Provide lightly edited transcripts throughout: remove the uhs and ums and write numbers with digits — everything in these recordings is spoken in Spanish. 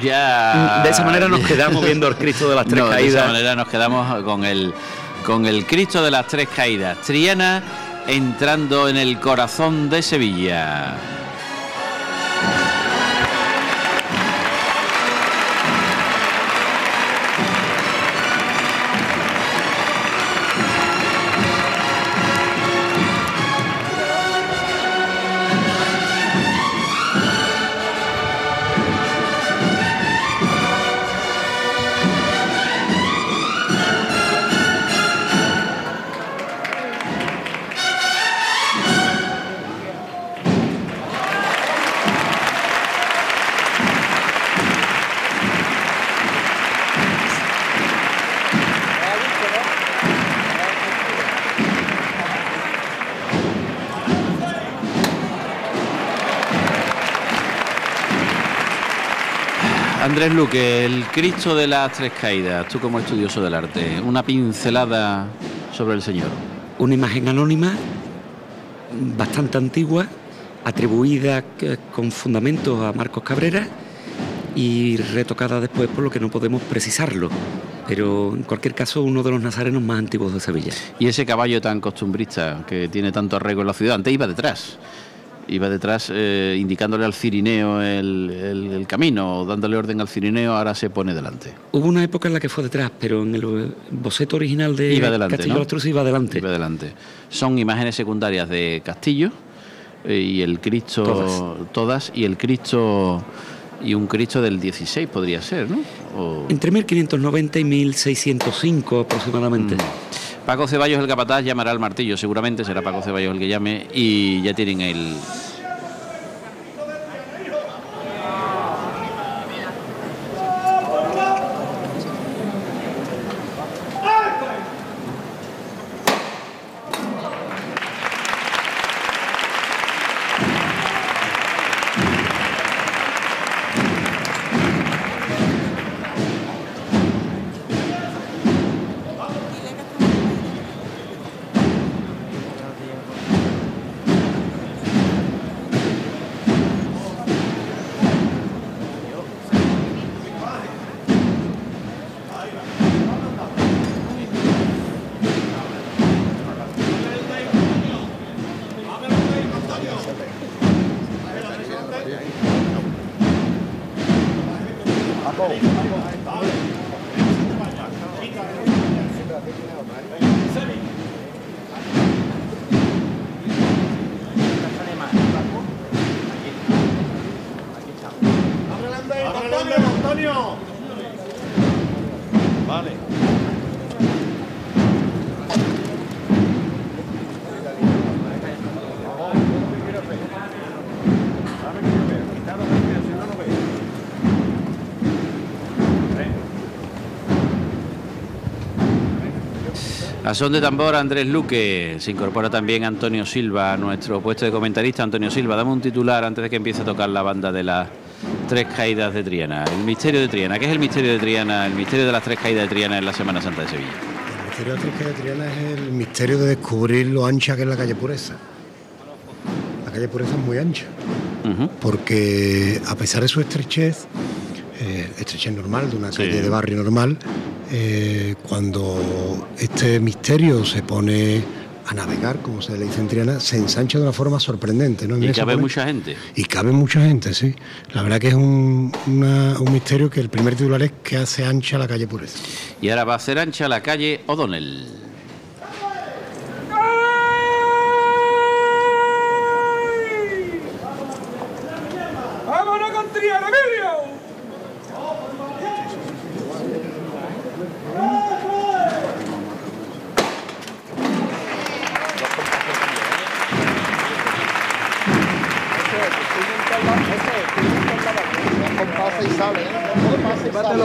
Ya... De esa manera nos quedamos viendo el Cristo de las Tres Caídas. De esa manera nos quedamos con el Cristo de las Tres Caídas. Triana entrando en el corazón de Sevilla. Andrés Luque, el Cristo de las Tres Caídas, tú como estudioso del arte, una pincelada sobre el Señor. Una imagen anónima, bastante antigua, atribuida con fundamentos a Marcos Cabrera y retocada después, por lo que no podemos precisarlo. Pero en cualquier caso, uno de los nazarenos más antiguos de Sevilla. Y ese caballo tan costumbrista que tiene tanto arraigo en la ciudad, antes iba detrás indicándole al cirineo el camino, dándole orden al cirineo, ahora se pone delante. Hubo una época en la que fue detrás, pero en el boceto original de Castillo, ¿no? Iba adelante. Son imágenes secundarias de Castillo y el Cristo, todas, y el Cristo, y un Cristo del 16 podría ser, ¿no? Entre 1590 y 1605 aproximadamente. Paco Ceballos, el capataz, llamará al martillo, seguramente será Paco Ceballos el que llame, y ya tienen el... A son de tambor, Andrés Luque. Se incorpora también Antonio Silva a nuestro puesto de comentarista. Antonio Silva, dame un titular antes de que empiece a tocar la banda de las Tres Caídas de Triana. El misterio de Triana. ¿Qué es el misterio de Triana? El misterio de las Tres Caídas de Triana en la Semana Santa de Sevilla. El misterio de las Tres Caídas de Triana es el misterio de descubrir lo ancha que es la calle Pureza. La calle Pureza es muy ancha, porque a pesar de su estrechez normal, de una calle de barrio normal, cuando este misterio se pone a navegar, como se le dice en Triana, se ensancha de una forma sorprendente, ¿no? Y cabe mucha gente. Y cabe mucha gente, sí. La verdad que es un misterio que el primer titular es que hace ancha la calle Pureza. Y ahora va a hacer ancha la calle O'Donnell. ¡Vámonos con Triana, Emilio! Pasa y sale, pasa y sale.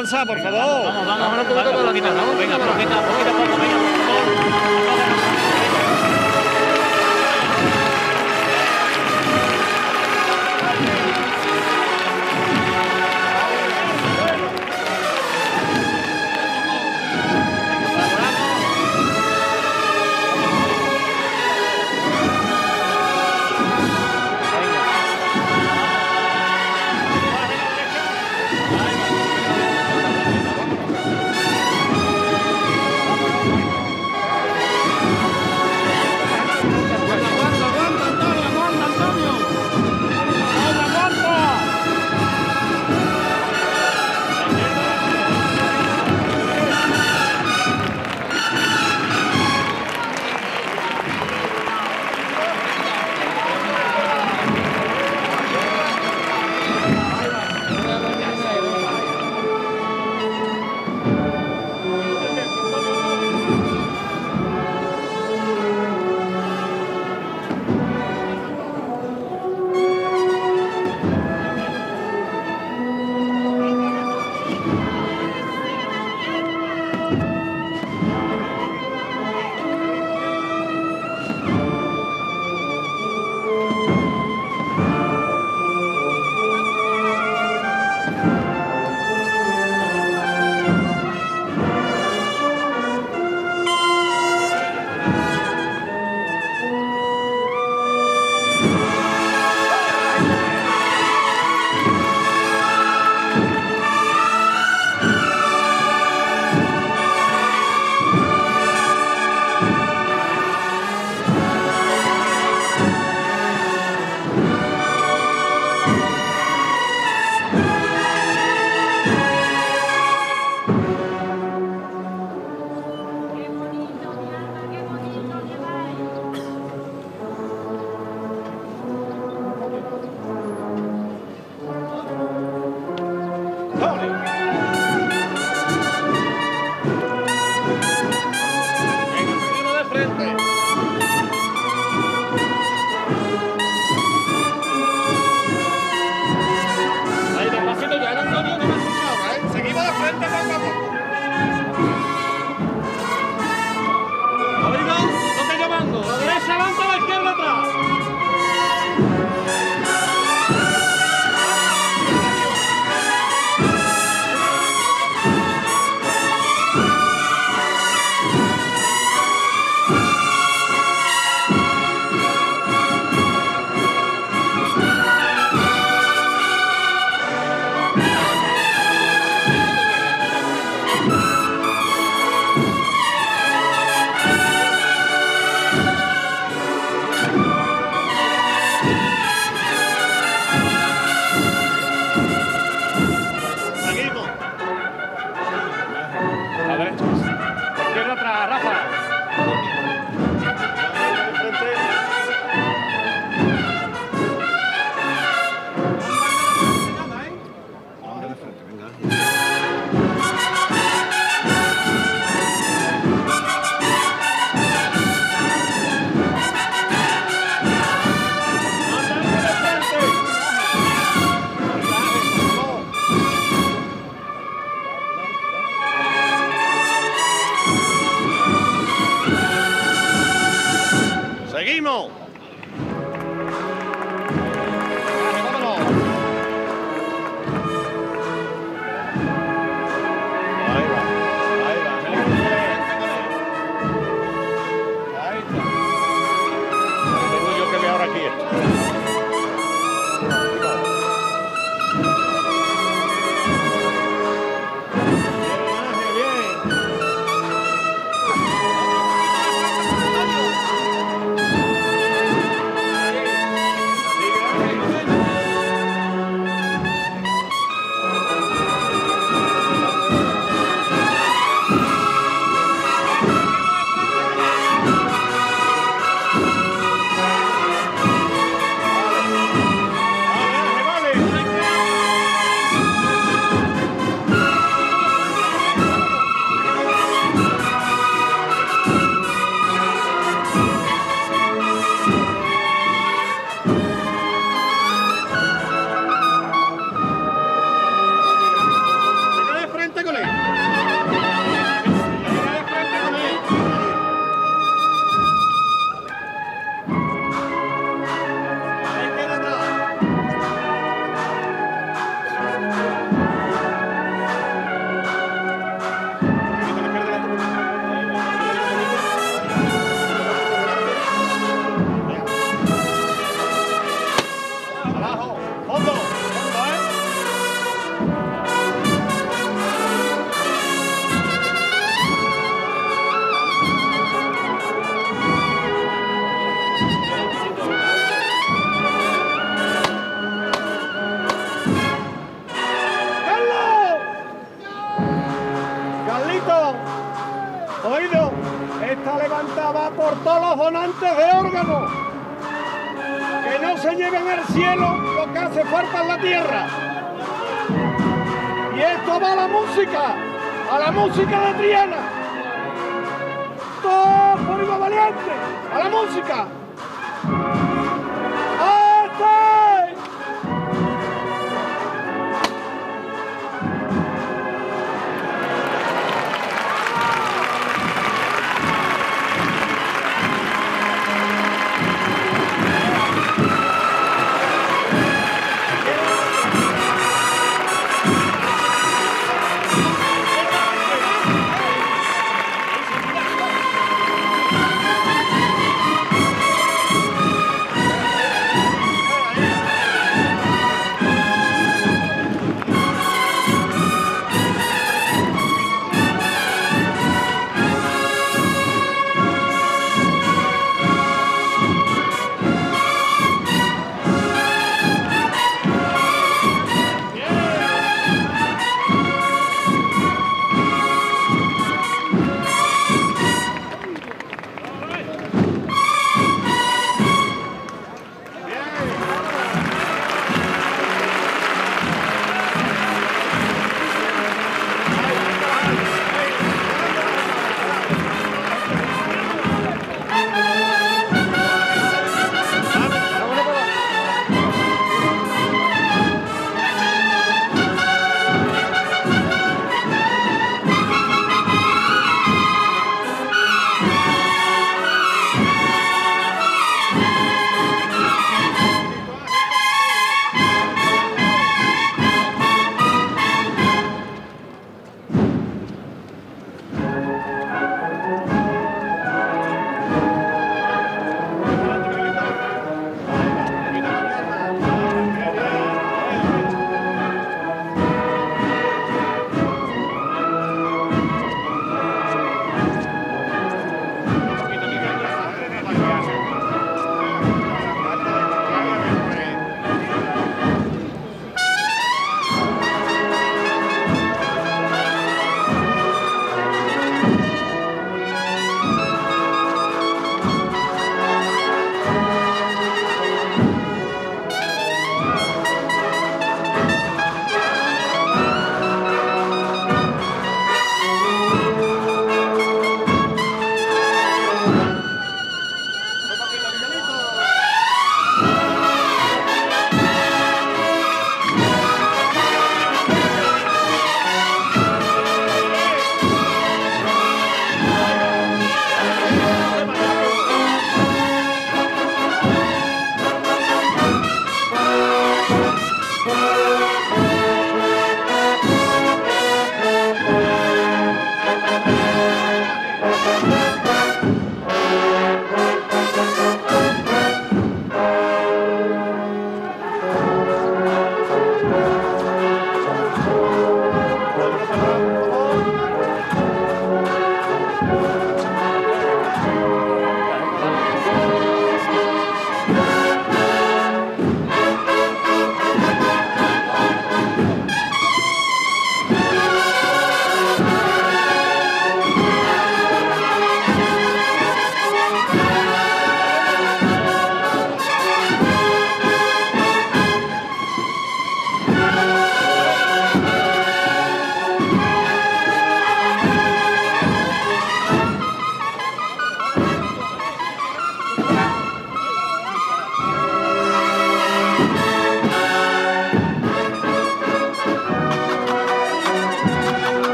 avanzar, por favor. Vamos, venga, poquito a poco, venga, por favor. ¡Seguimos! Manolito, oído, esta levanta va por todos los donantes de órganos. Que no se lleven al cielo lo que hace falta en la tierra. Y esto va a la música de Triana. Todo por igual valiente, a la música. ¡Hasta!